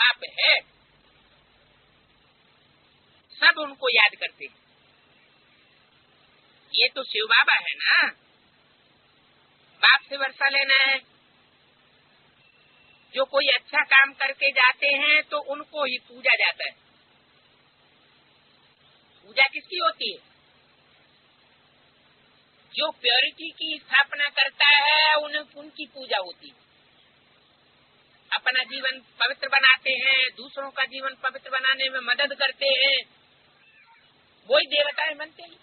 बाप है, सब उनको याद करते हैं। ये तो शिव बाबा है ना, बाप से वर्षा लेना है। जो कोई अच्छा काम करके जाते हैं तो उनको ही पूजा जाता है। पूजा किसकी होती है? जो प्योरिटी की स्थापना करता है उनकी पूजा होती है। अपना जीवन पवित्र बनाते हैं, दूसरों का जीवन पवित्र बनाने में मदद करते हैं, वही देवताएं बनते हैं।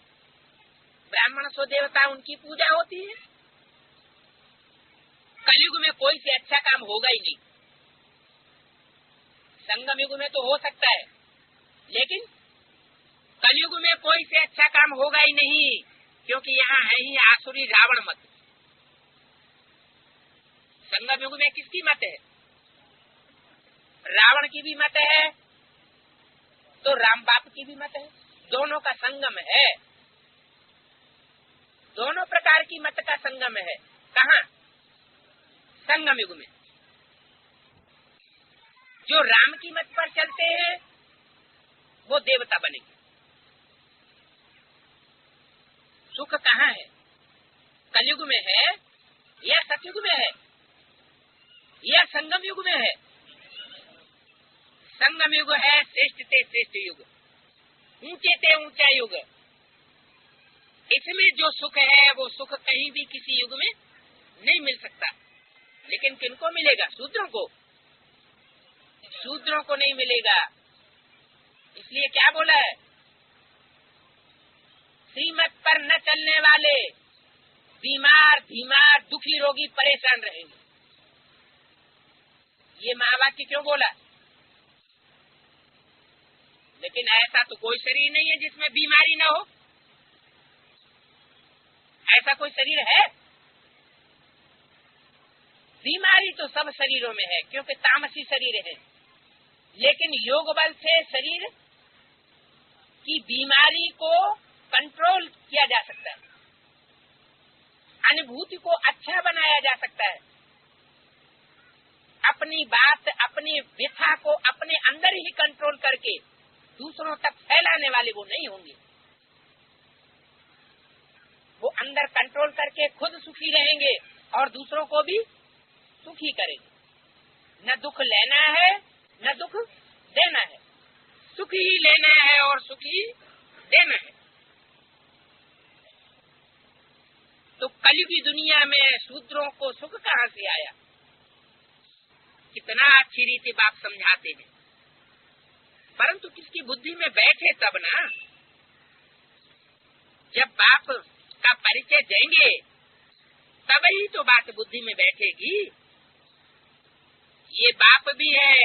ब्राह्मण सो देवता, उनकी पूजा होती है। कलयुग में कोई से अच्छा काम होगा ही नहीं। संगम युग में तो हो सकता है, लेकिन कलयुग में कोई से अच्छा काम होगा ही नहीं, क्योंकि यहाँ है ही आसुरी रावण मत। संगम युग में किसकी मत है? रावण की भी मत है तो राम बाप की भी मत है। दोनों का संगम है, दोनों प्रकार की मत का संगम है। कहाँ? संगम युग में। जो राम की मत पर चलते हैं वो देवता बनेंगे। सुख कहाँ है? कलयुग में है या सतयुग में है या संगम युग में है? संगम युग है श्रेष्ठ से श्रेष्ठ युग, ऊंचे से ऊंचा युग। इसमें जो सुख है वो सुख कहीं भी किसी युग में नहीं मिल सकता। लेकिन किनको मिलेगा? शूद्रों को। शूद्रों को नहीं मिलेगा। इसलिए क्या बोला है? श्रीमत पर न चलने वाले बीमार बीमार दुखी रोगी परेशान रहेंगे। ये महावाक्य क्यों बोला? लेकिन ऐसा तो कोई शरीर नहीं है जिसमें बीमारी न हो। ऐसा कोई शरीर है? बीमारी तो सब शरीरों में है, क्योंकि तामसी शरीर है। लेकिन योग बल से शरीर की बीमारी को कंट्रोल किया जा सकता है, अनुभूति को अच्छा बनाया जा सकता है। अपनी बात, अपनी व्यथा को अपने अंदर ही कंट्रोल करके दूसरों तक फैलाने वाले वो नहीं होंगे। वो अंदर कंट्रोल करके खुद सुखी रहेंगे और दूसरों को भी सुखी करेंगे। न दुख लेना है न दुख देना है, सुख ही लेना है और सुखी देना है। तो कलयुगी दुनिया में शूद्रों को सुख कहाँ से आया? कितना अच्छी रीति बाप समझाते हैं, परंतु किसकी बुद्धि में बैठे तब ना। जब बाप का परिचय देंगे तब ही तो बात बुद्धि में बैठेगी। ये बाप भी है,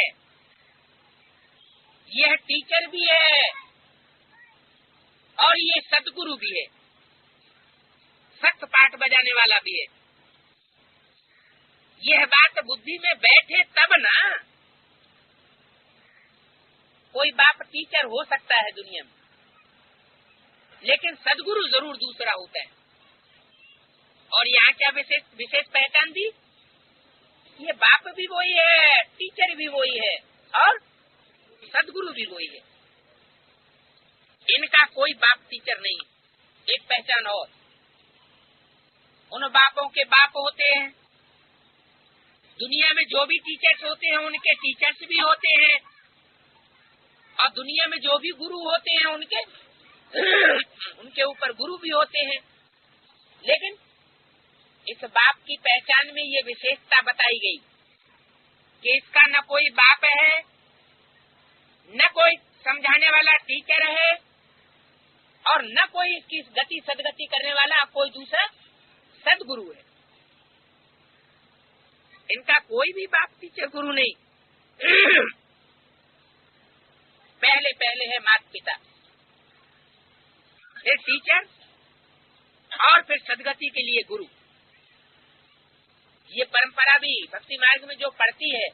यह टीचर भी है और ये सतगुरु भी है, सख्त पाठ बजाने वाला भी है। यह बात बुद्धि में बैठे तब ना। कोई बाप टीचर हो सकता है दुनिया में, लेकिन सदगुरु जरूर दूसरा होता है। और यहाँ क्या विशेष पहचान दी? ये बाप भी वही है, टीचर भी वही है और सदगुरु भी वही है। इनका कोई बाप टीचर नहीं। एक पहचान और, उन बापों के बाप होते हैं। दुनिया में जो भी टीचर्स होते हैं उनके टीचर्स भी होते हैं, और दुनिया में जो भी गुरु होते हैं उनके ऊपर गुरु भी होते हैं। लेकिन इस बाप की पहचान में ये विशेषता बताई गई कि इसका न कोई बाप है, न कोई समझाने वाला टीचर है, और न कोई इसकी गति सदगति करने वाला कोई दूसरा सदगुरु है। इनका कोई भी बाप टीचर गुरु नहीं। पहले पहले है माता पिता, फिर टीचर और फिर सदगति के लिए गुरु। ये परंपरा भी भक्ति मार्ग में जो पढ़ती है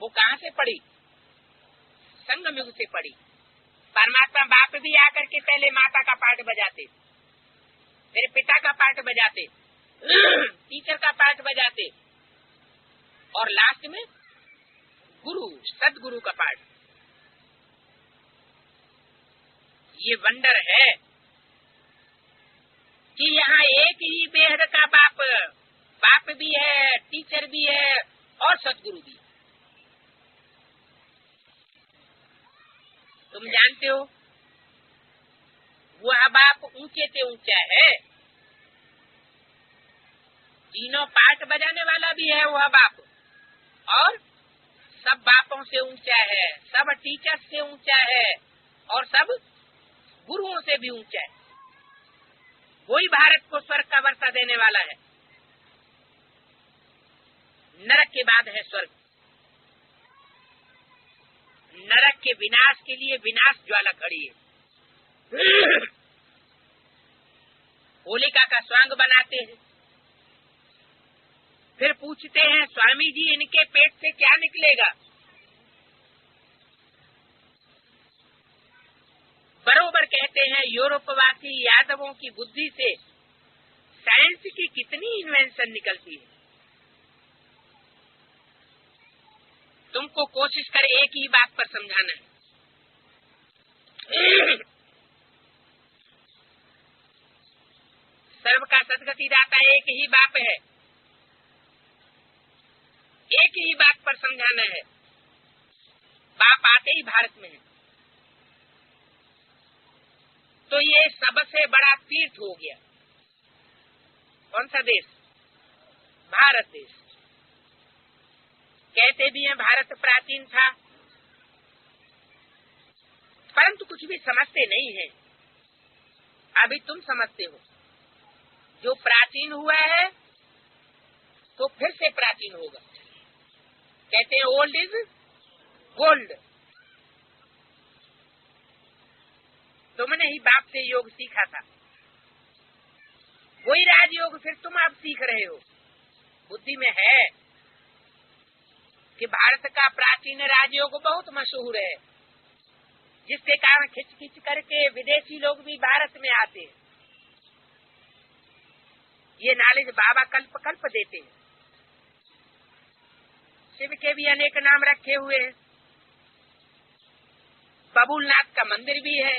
वो कहाँ से पढ़ी? संगम युग से पढ़ी। परमात्मा बाप भी आकर के पहले माता का पाठ बजाते, फिर पिता का पाठ बजाते, टीचर का पाठ बजाते, और लास्ट में गुरु, सदगुरु का पाठ। ये वंडर है कि यहाँ एक ही बेहद का बाप भी है, टीचर भी है और सदगुरु भी। तुम जानते हो वह बाप ऊंचे से ऊंचा है, तीनों पाठ बजाने वाला भी है वह बाप, और सब बापों से ऊंचा है, सब टीचर से ऊंचा है और सब गुरुओं से भी ऊंचा है। वही भारत को स्वर्ग का वर्षा देने वाला है। नरक के बाद है स्वर्ग। नरक के विनाश के लिए विनाश ज्वाला खड़ी है। होलिका का स्वांग बनाते हैं, फिर पूछते हैं स्वामी जी इनके पेट से क्या निकलेगा। बरोबर कहते हैं यूरोपवासी यादवों की बुद्धि से साइंस की कितनी इन्वेंशन निकलती है। तुमको कोशिश कर एक ही बात पर समझाना है। सर्व का सदगति दाता एक ही बाप है, एक ही बात पर समझाना है। बाप आते ही भारत में है, तो ये सबसे बड़ा तीर्थ हो गया। कौन सा देश? भारत देश। कहते भी हैं भारत प्राचीन था, परंतु कुछ भी समझते नहीं है। अभी तुम समझते हो, जो प्राचीन हुआ है तो फिर से प्राचीन होगा। कहते हैं ओल्ड इज गोल्ड। तुमने ही बाप से योग सीखा था, वही राजयोग फिर तुम अब सीख रहे हो। बुद्धि में है कि भारत का प्राचीन राजयोग बहुत मशहूर है, जिसके कारण खिंच खिंच करके विदेशी लोग भी भारत में आते हैं। ये नॉलेज बाबा कल्प कल्प देते हैं। शिव के भी अनेक नाम रखे हुए हैं। बबूलनाथ का मंदिर भी है।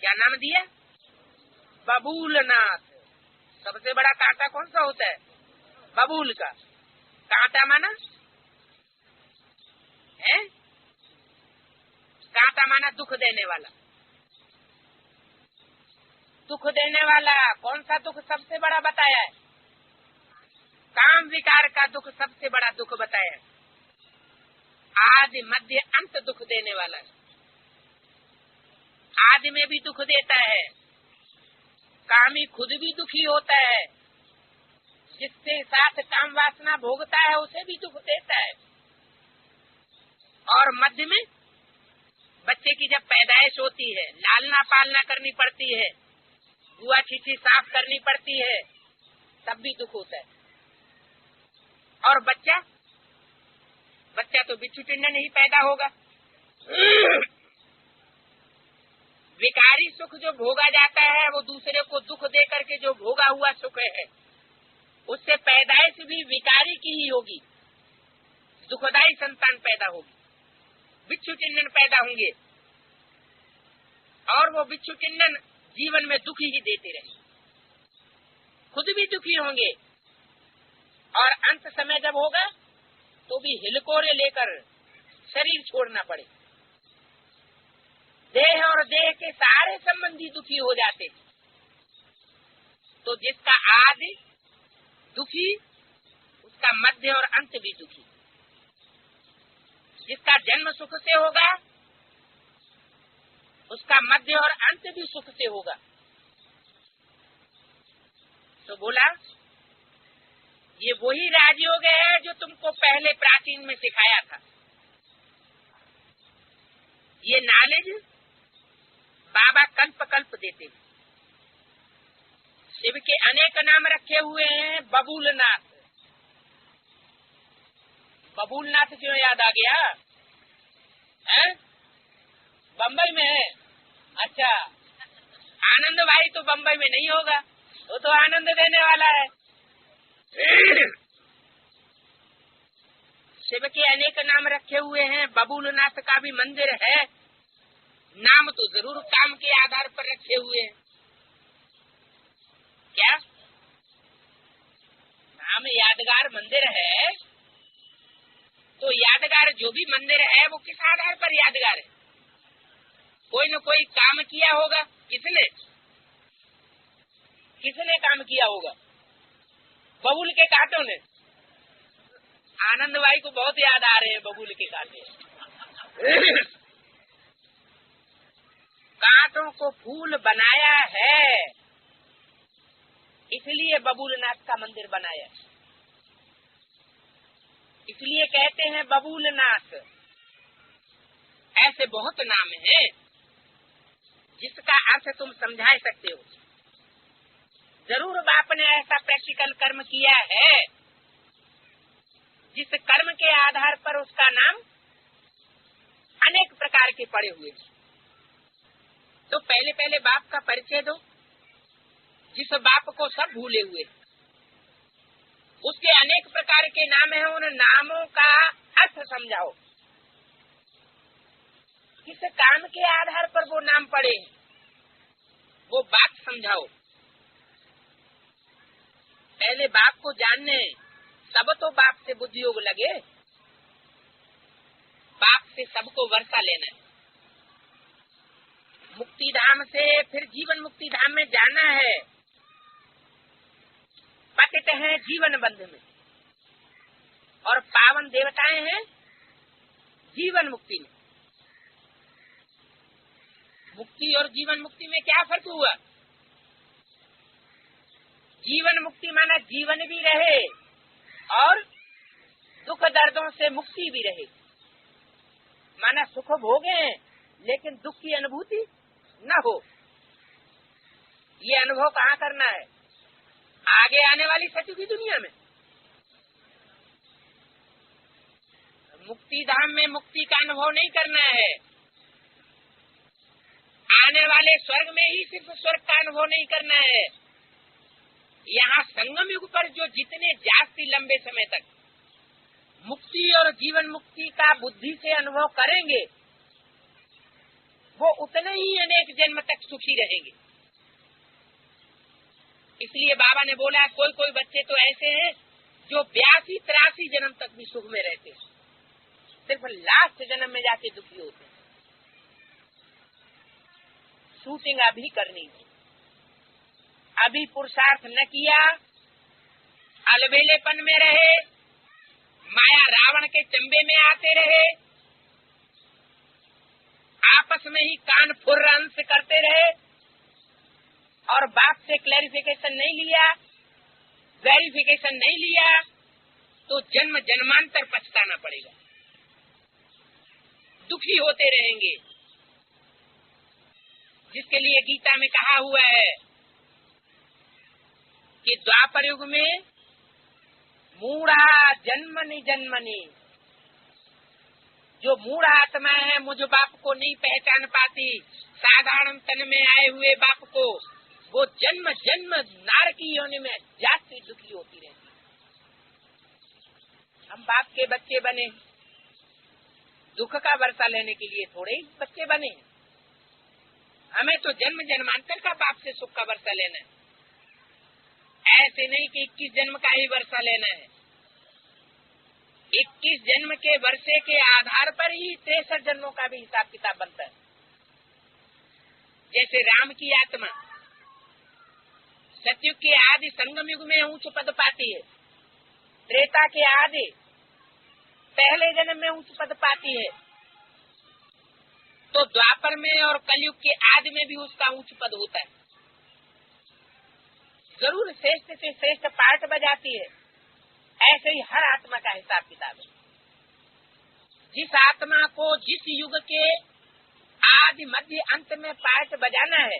क्या नाम दिया? बबूलनाथ। सबसे बड़ा कांटा कौन सा होता है? बबूल का। कांटा माना है, कांटा माना दुख देने वाला। दुख देने वाला कौन सा दुख सबसे बड़ा बताया है? काम विकार का दुख सबसे बड़ा दुख बताया है। आदि मध्य अंत दुख देने वाला है। आदि में भी दुख देता है, कामी खुद भी दुखी होता है, जिसके साथ काम वासना भोगता है उसे भी दुख देता है। और मध्य में बच्चे की जब पैदाइश होती है, लालना पालना करनी पड़ती है, बुआ छीछी साफ करनी पड़ती है, तब भी दुख होता है। और बच्चा तो बिच्छू टिंडन ही पैदा होगा। विकारी सुख जो भोगा जाता है वो दूसरे को दुख दे करके जो भोगा हुआ सुख है, उससे पैदाइश भी विकारी की ही होगी, दुखदायी संतान पैदा होगी, बिच्छू टिंडन पैदा होंगे, और वो बिच्छू टिंडन जीवन में दुखी ही देते रहे, खुद भी दुखी होंगे, और अंत समय जब होगा तो भी हिलकोरे लेकर शरीर छोड़ना पड़े। देह और देह के सारे संबंधी दुखी हो जाते। तो जिसका आदि दुखी, उसका मध्य और अंत भी दुखी। जिसका जन्म सुख से होगा, उसका मध्य और अंत भी सुख से होगा। तो बोला ये वही राजयोग है जो तुमको पहले प्राचीन में सिखाया था। ये नॉलेज बाबा कल्प कल्प देते हैं। शिव के अनेक नाम रखे हुए हैं। बबूलनाथ। बबूलनाथ क्यों याद आ गया? हैं? बम्बई में है? अच्छा, आनंद भाई तो बम्बई में नहीं होगा, वो तो आनंद देने वाला है। शिव के अनेक नाम रखे हुए हैं, बबूलनाथ का भी मंदिर है, नाम तो जरूर काम के आधार पर रखे हुए हैं। क्या नाम यादगार मंदिर है, तो यादगार जो भी मंदिर है वो किस आधार पर यादगार है? कोई न कोई काम किया होगा। किसने काम किया होगा? बबूल के कांटों ने। आनंद भाई को बहुत याद आ रहे हैं बबूल के कांटे। कांटों को फूल बनाया है, इसलिए बबूलनाथ का मंदिर बनाया। इसलिए कहते हैं बबूलनाथ। ऐसे बहुत नाम हैं जिसका अर्थ तुम समझा सकते हो। जरूर बाप ने ऐसा प्रैक्टिकल कर्म किया है जिस कर्म के आधार पर उसका नाम अनेक प्रकार के पड़े हुए। तो पहले पहले बाप का परिचय दो, जिस बाप को सब भूले हुए। उसके अनेक प्रकार के नाम हैं, उन नामों का अर्थ समझाओ। किस काम के आधार पर वो नाम पड़े, वो बात समझाओ। पहले बाप को जानने, सब तो बाप से बुद्धि योग लगे। बाप से सबको वर्षा लेना है। मुक्ति धाम से फिर जीवन मुक्ति धाम में जाना है। पतित हैं जीवन बंध में और पावन देवताएं हैं जीवन मुक्ति में। मुक्ति और जीवन मुक्ति में क्या फर्क हुआ? जीवन मुक्ति माना जीवन भी रहे और दुख दर्दों से मुक्ति भी रहे। माना सुख भोगे लेकिन दुख की अनुभूति न हो। ये अनुभव कहाँ करना है? आगे आने वाली सत्य की दुनिया में। मुक्ति धाम में मुक्ति का अनुभव नहीं करना है। आने वाले स्वर्ग में ही सिर्फ स्वर्ग का अनुभव नहीं करना है। यहाँ संगम युग पर जो जितने जास्ती लंबे समय तक मुक्ति और जीवन मुक्ति का बुद्धि से अनुभव करेंगे, वो उतने ही अनेक जन्म तक सुखी रहेंगे। इसलिए बाबा ने बोला, कोई कोई बच्चे तो ऐसे हैं जो 82-83 जन्म तक भी सुख में रहते हैं, सिर्फ लास्ट जन्म में जाके दुखी होते हैं। शूटिंग अभी करनी है, अभी पुरुषार्थ न किया, अलबेलेपन में रहे, माया रावण के चंबे में आते रहे, आपस में ही कान फुर्र अंश करते रहे और बाप से क्लैरिफिकेशन नहीं लिया, वेरिफिकेशन नहीं लिया, तो जन्म जन्मांतर पछताना पड़ेगा, दुखी होते रहेंगे। जिसके लिए गीता में कहा हुआ है कि द्वापर युग में मूढ़ा जन्मनि जन्मनि, जो मूढ़ आत्मा है मुझ बाप को नहीं पहचान पाती, साधारण तन में आए हुए बाप को, वो जन्म जन्म नारकी योनि में जाती दुखी होती रहती। हम बाप के बच्चे बने, दुख का वर्षा लेने के लिए थोड़े ही बच्चे बने। हमें तो जन्म जन्मांतर का बाप से सुख का वर्षा लेना है। ऐसे नहीं कि 21 जन्म का ही वर्षा लेना है। 21 जन्म के वर्षे के आधार पर ही 63 जन्मों का भी हिसाब किताब बनता है। जैसे राम की आत्मा सतयुग के आदि संगम युग में ऊंच पद पाती है, त्रेता के आदि पहले जन्म में ऊंच पद पाती है, तो द्वापर में और कलयुग के आदि में भी उसका ऊंच पद होता है। जरूर श्रेष्ठ से श्रेष्ठ पार्ट बजाती है। ऐसे ही हर आत्मा का हिसाब किताब है। जिस आत्मा को जिस युग के आदि मध्य अंत में पार्ट बजाना है,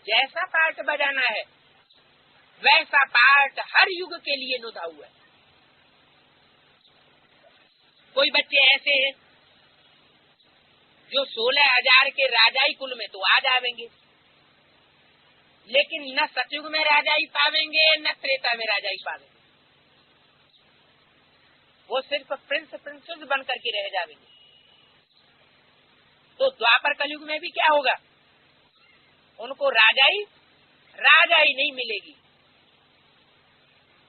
जैसा पार्ट बजाना है वैसा पार्ट हर युग के लिए नुदा हुआ है। कोई बच्चे ऐसे हैं जो 16,000 के राजाई कुल में तो आ जाएंगे, लेकिन न सतयुग में राजाई पावेंगे न त्रेता में राजाई पावेंगे। वो सिर्फ प्रिंस प्रिंसेस बन करके रह जाएंगे। तो द्वापर कलयुग में भी क्या होगा, उनको राजाई नहीं मिलेगी,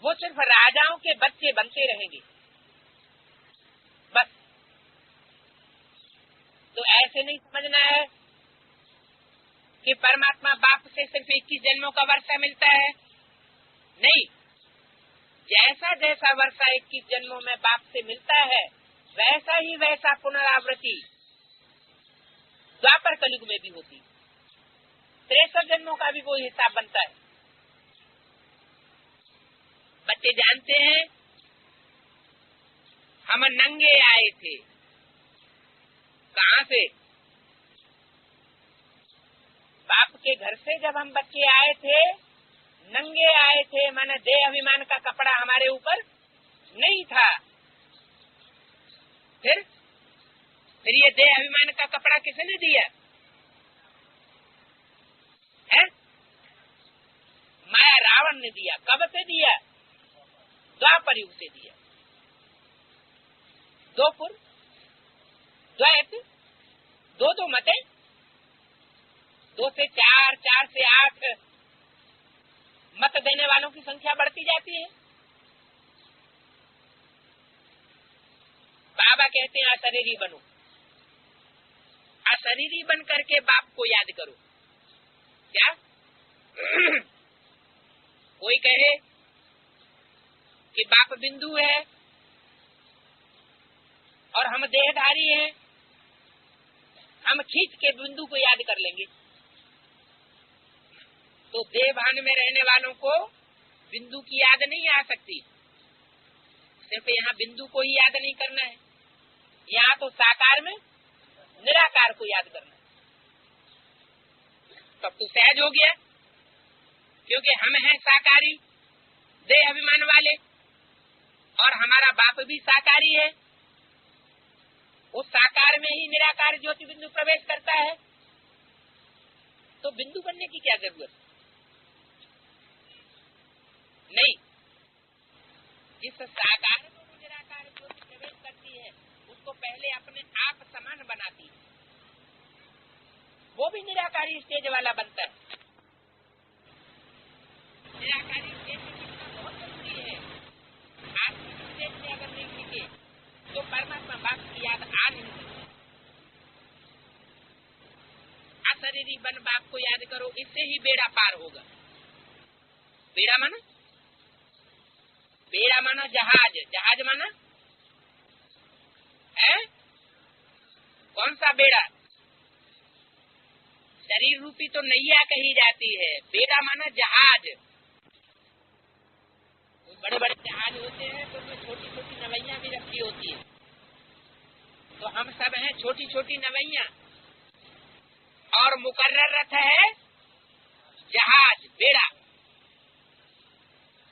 वो सिर्फ राजाओं के बच्चे बनते रहेंगे बस। तो ऐसे नहीं समझना है कि परमात्मा बाप से सिर्फ 21 जन्मों का वर्षा मिलता है, नहीं, जैसा जैसा वर्षा 21 जन्मों में बाप से मिलता है वैसा ही वैसा पुनरावृत्ति द्वापर कलयुग में भी होती। 63 जन्मों का भी वो हिसाब बनता है। बच्चे जानते हैं हम नंगे आए थे, कहाँ से, बाप के घर से जब हम बच्चे आए थे नंगे आए थे, माने देह अभिमान का कपड़ा हमारे ऊपर नहीं था। फिर ये देह अभिमान का कपड़ा किसने दिया है? माया रावण ने दिया। कब से दिया? द्वापर युग से दिया। दोपुर द्वैत, दो मते, 2 से 4, 4 से 8 मत देने वालों की संख्या बढ़ती जाती है। बाबा कहते हैं अशरीरी बनो, अशरीरी बन करके बाप को याद करो। क्या कोई कहे कि बाप बिंदु है और हम देहधारी हैं, हम खींच के बिंदु को याद कर लेंगे, तो देहभान में रहने वालों को बिंदु की याद नहीं आ सकती। सिर्फ यहाँ बिंदु को ही याद नहीं करना है, यहाँ तो साकार में निराकार को याद करना है। तब तो सहज हो गया, क्योंकि हम हैं साकारी देह अभिमान वाले और हमारा बाप भी साकारी है। उस साकार में ही निराकार ज्योति बिंदु प्रवेश करता है, तो बिंदु बनने की क्या जरूरत नहीं। जिस साकार में वो निराकार ज्योति प्रवेश करती है उसको पहले अपने आप समान बनाती है, वो भी निराकारी स्टेज वाला बनता है। निराकारी स्टेज में सीखना बहुत जरूरी है। आप स्टेज में अगर नहीं सीखे तो परमात्मा बाप की याद आ नहीं सकती। अशरीरी बन बाप को याद करो, इससे ही बेड़ा पार होगा। बेड़ा माना जहाज, जहाज माना है कौन सा बेड़ा? शरीर रूपी तो नैया कही जाती है, बेड़ा माना जहाज। बड़े बड़े जहाज होते हैं तो उनमें छोटी छोटी नवैया भी रखी होती है, तो हम सब हैं छोटी छोटी नवैया, और मुकर्रर रथ है जहाज, बेड़ा।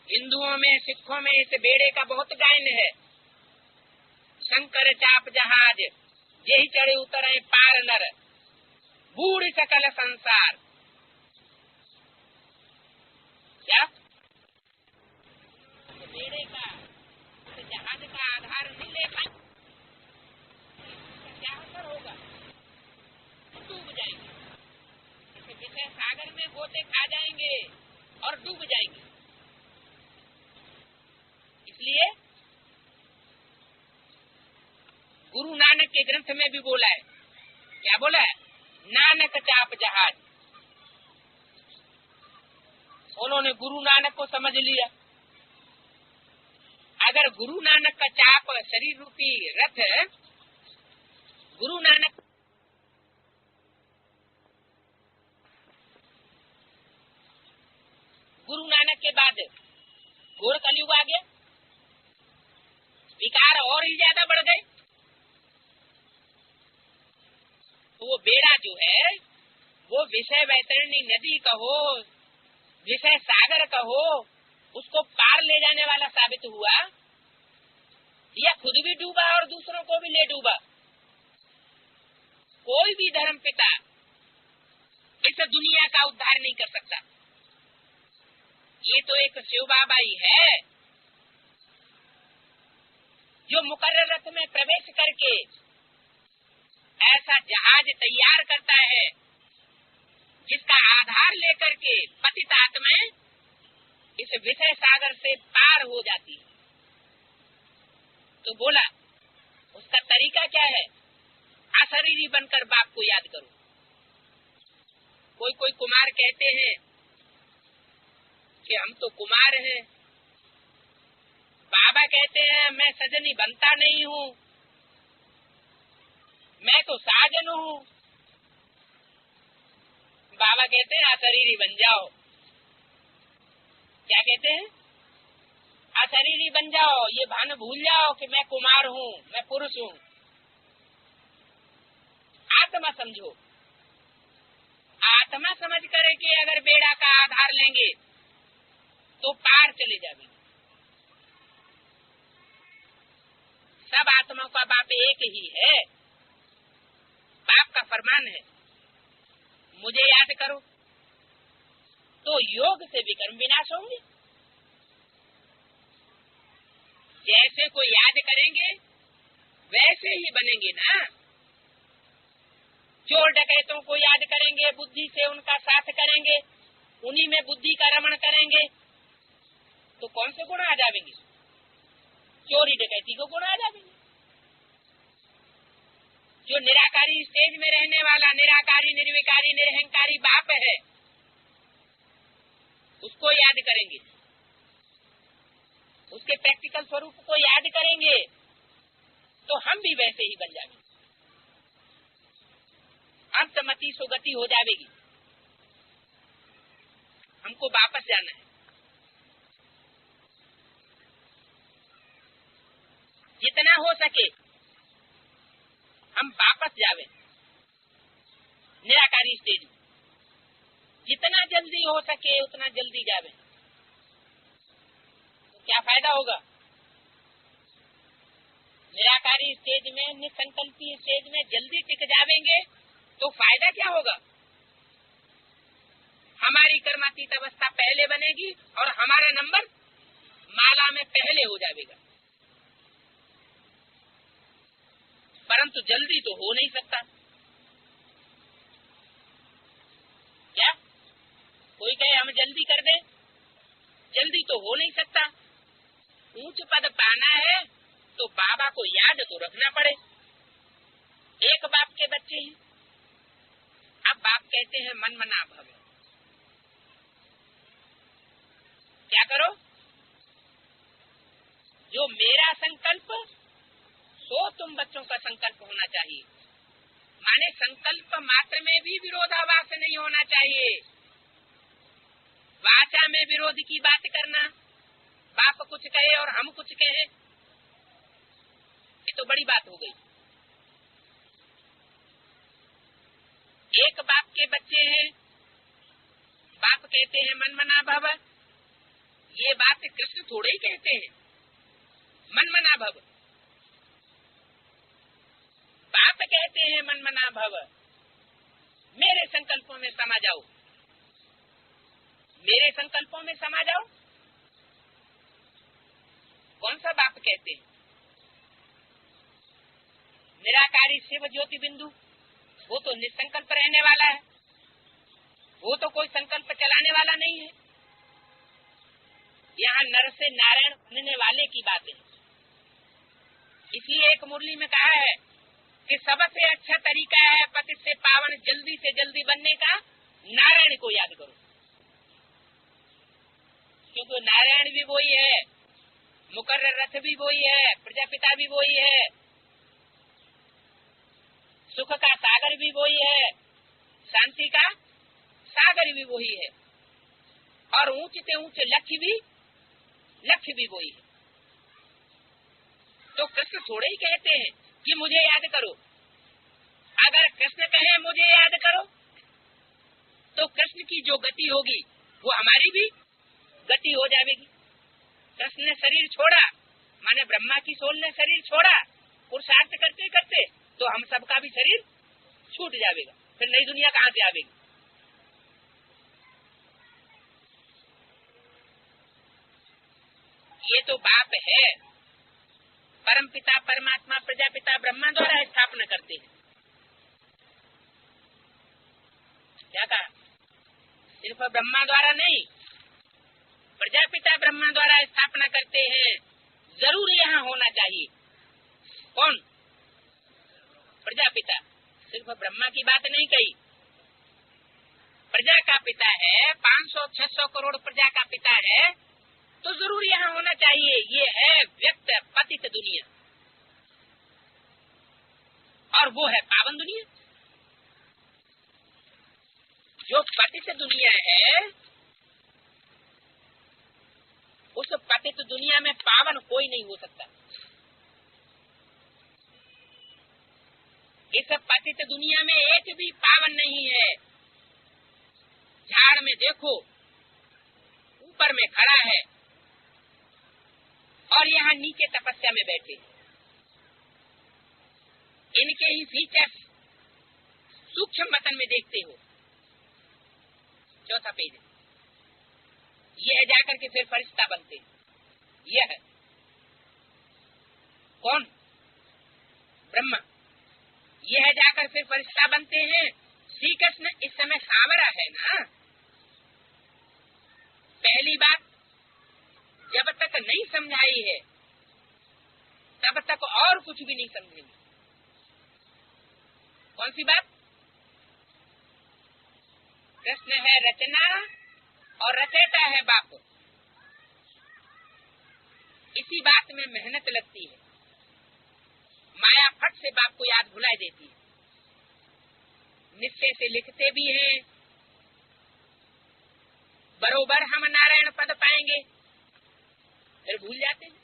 हिंदुओं में सिखों में इस बेड़े का बहुत गायन है। शंकर चाप जहाज, यही चढ़े उतरे पार नर, बूढ़ सकल संसार। क्या बेड़े का, जहाज का आधार नहीं ले पाए, क्या असर होगा? डूब जाएंगे, विषय सागर में गोते खा जाएंगे और डूब जाएंगे। इसलिए गुरु नानक के ग्रंथ में भी बोला है, क्या बोला है? नानक चाप जहाज। उन्होंने गुरु नानक को समझ लिया। अगर गुरु नानक का चाप शरीर रूपी रथ, गुरु नानक के बाद घोर कलयुग आ गया, विकार और ही ज्यादा बढ़ गए, तो वो बेड़ा जो है वो विषय वैतरणी नदी कहो, विषय सागर कहो, उसको पार ले जाने वाला साबित हुआ, या खुद भी डूबा और दूसरों को भी ले डूबा। कोई भी धर्म पिता इस दुनिया का उद्धार नहीं कर सकता। ये तो एक शिव बाबा ही है। जो मुकर्रर रथ में प्रवेश करके ऐसा जहाज तैयार करता है जिसका आधार लेकर के पतित आत्माएं इस विषय सागर से पार हो जाती है। तो बोला उसका तरीका क्या है? अशरीरी बनकर बाप को याद करो। कोई कुमार कहते हैं कि हम तो कुमार हैं, बाबा कहते हैं मैं सजनी बनता नहीं हूँ, मैं तो साजन हूँ। बाबा कहते हैं अशरीरी बन जाओ। क्या कहते हैं? अशरीरी बन जाओ, ये भान भूल जाओ कि मैं कुमार हूँ, मैं पुरुष हूँ। आत्मा समझो। आत्मा समझ करके अगर बेड़ा का आधार लेंगे तो पार चले जाएंगे। सब आत्माओं का बाप एक ही है। बाप का फरमान है मुझे याद करो तो योग से विकर्म विनाश होंगे। जैसे को याद करेंगे वैसे ही बनेंगे ना। चोर डकैतों को याद करेंगे, बुद्धि से उनका साथ करेंगे, उन्हीं में बुद्धि का रमण करेंगे तो कौन से गुण आ जाएंगे? चोरी डकैती को गुण आ जाएंगे। जो निराकारी स्टेज में रहने वाला निराकारी निर्विकारी निरहंकारी बाप है उसको याद करेंगे, उसके प्रैक्टिकल स्वरूप को याद करेंगे तो हम भी वैसे ही बन जाएंगे। अंतमति सुगति हो जाएगी। हमको वापस जाना है। जितना हो सके हम वापस जावे निराकारी स्टेज में। जितना जल्दी हो सके उतना जल्दी जावे तो क्या फायदा होगा? निराकारी स्टेज में, निसंकल्पी स्टेज में जल्दी टिक जावेंगे तो फायदा क्या होगा? हमारी कर्मातीत अवस्था पहले बनेगी और हमारा नंबर माला में पहले हो जाएगा। परंतु जल्दी तो हो नहीं सकता। क्या कोई कहे हम जल्दी कर दे? जल्दी तो हो नहीं सकता। ऊंच पद पाना है तो बाबा को याद तो रखना पड़े। एक बाप के बच्चे हैं। अब बाप कहते हैं मन मना भव। क्या करो? जो मेरा संकल्प सो तुम बच्चों का संकल्प होना चाहिए। माने संकल्प मात्र में भी विरोधाभास नहीं होना चाहिए। वाचा में विरोध की बात करना, बाप कुछ कहे और हम कुछ कहे, ये तो बड़ी बात हो गई। एक बाप के बच्चे हैं, बाप कहते हैं मन मना भव। ये बात कृष्ण थोड़े ही कहते हैं मन मना भव। बाप कहते हैं मन मना भव, मेरे संकल्पों में समा जाओ। मेरे संकल्पों में समा जाओ कौन सा बाप कहते हैं? निराकारी शिव ज्योति बिंदु, वो तो निसंकल्प रहने वाला है, वो तो कोई संकल्प चलाने वाला नहीं है। यहाँ नर से नारायण बनने वाले की बात है। इसलिए एक मुरली में कहा है कि सबसे अच्छा तरीका है पति से पावन जल्दी से जल्दी बनने का, नारायण को याद करो। क्योंकि नारायण भी वही है, मुकर्रर रथ भी वही है, प्रजापिता भी वही है, सुख का सागर भी वही है, शांति का सागर भी वही है, और ऊंच से ऊंच लक्ष्य भी वही है। तो कृष्ण थोड़े ही कहते हैं कि मुझे याद करो। अगर कृष्ण कहे मुझे याद करो तो कृष्ण की जो गति होगी वो हमारी भी गति हो जाएगी। कृष्ण ने शरीर छोड़ा, माने ब्रह्मा की सोल ने शरीर छोड़ा, पुरुषार्थ करते करते तो हम सबका भी शरीर छूट जाएगा। फिर नई दुनिया कहाँ से आवेगी? ये तो बाप है। परम पिता परमात्मा प्रजापिता ब्रह्मा द्वारा स्थापना करते हैं। क्या कहा? सिर्फ ब्रह्मा द्वारा नहीं, प्रजापिता ब्रह्मा द्वारा स्थापना करते हैं। जरूर यहाँ होना चाहिए। कौन? प्रजापिता। सिर्फ ब्रह्मा की बात नहीं कही, प्रजा का पिता है, 500-600 करोड़ प्रजा का पिता है, तो जरूर यहाँ होना चाहिए। ये है व्यक्त पतित दुनिया, और वो है पावन दुनिया। जो पतित दुनिया है, उस पतित दुनिया में पावन कोई नहीं हो सकता। इस पतित दुनिया में एक भी पावन नहीं है। झाड़ में देखो, ऊपर में खड़ा है और यहाँ नीचे तपस्या में बैठे। इनके ही फीचर्स सूक्ष्म वतन में देखते हो। चौथा पेज, यह जाकर के फिर फरिश्ता बनते। यह है कौन? ब्रह्मा। यह जाकर फिर फरिश्ता बनते हैं। श्री कृष्ण इस समय सांवरा है ना। पहली बात, जब तक नहीं समझाई है तब तक और कुछ भी नहीं समझेंगे। कौन सी बात? कृष्ण है रचना और रचयिता है बाप। इसी बात में मेहनत लगती है। माया फट से बाप को याद भुला देती है। निश्चय से लिखते भी हैं, बरोबर हम नारायण पद पाएंगे, फिर भूल जाते हैं।